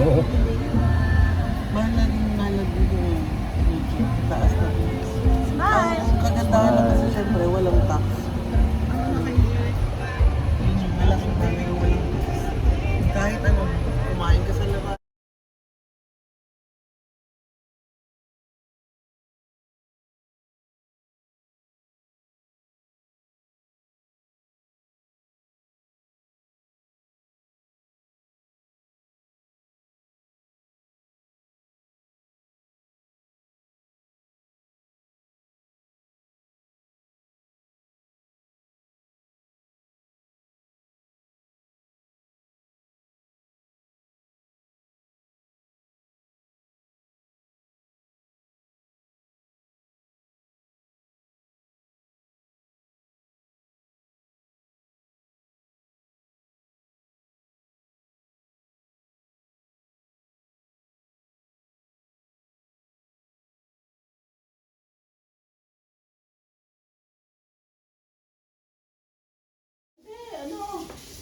Mahal na rin nalagay yung YouTube. Taas na rin. Smile! Ang kagandahan lang kasi syempre walang tax. Malaking bagay yung walang tax. Kahit ano, kumain ka sa labas.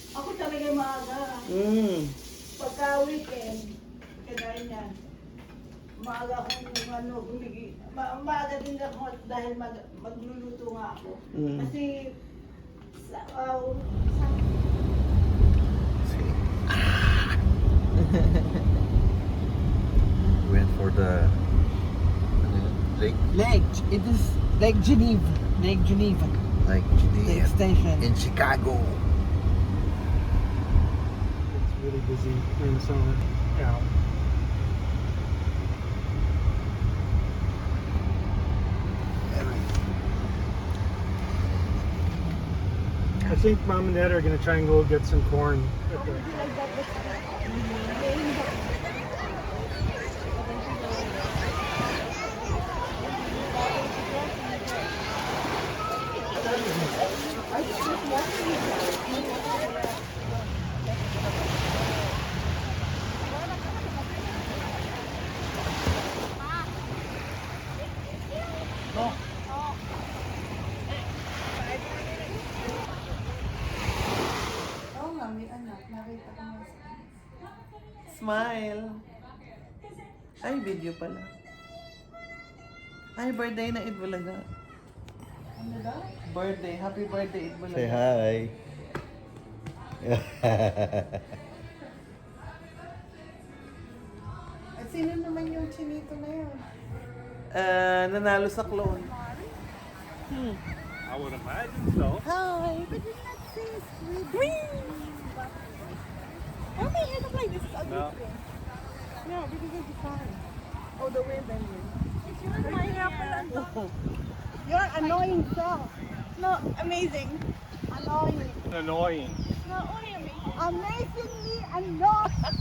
Ako talaga maaga. Pagka weekend, kaya yan. Maaga akong maaga din ako dahil magluluto nga ako. Kasi Went for the lake. Lake. It is Lake Geneva. Lake Geneva. Like The Geneva extension. in Chicago. It's really busy in the summer. Yeah. I think Mom and Dad are going to try and go get some corn. Smile. Ay, video pala. Ay, birthday na Idbulaga. Ano daw? Birthday. Happy birthday, Idbulaga. Say hi. at sino naman yung chinito na yun? Nanalo sa clone. I would imagine so. Hi! But it's not safe. Why am I head up like this? It's ugly. No. No, because it's fine. Oh, the wind and wind. It's your You're annoying self. No, amazing. Annoying. Annoying. Not only amazing. Amazingly annoying.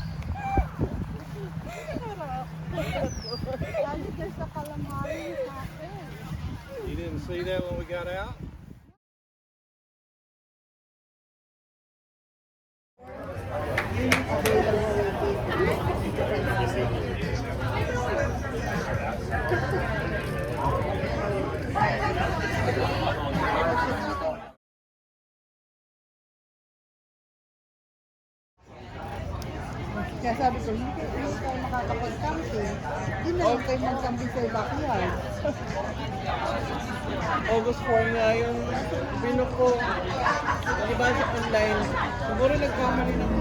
Lagi ka sa calamari sa akin. You didn't see that when we got out? Kaya sabi ko, hindi kayo makakapag-camping. Hindi na lang kayo mag-camping sa backyard. August 4 nga yung bino ko. Diba sa online? Siguro nagkamali ng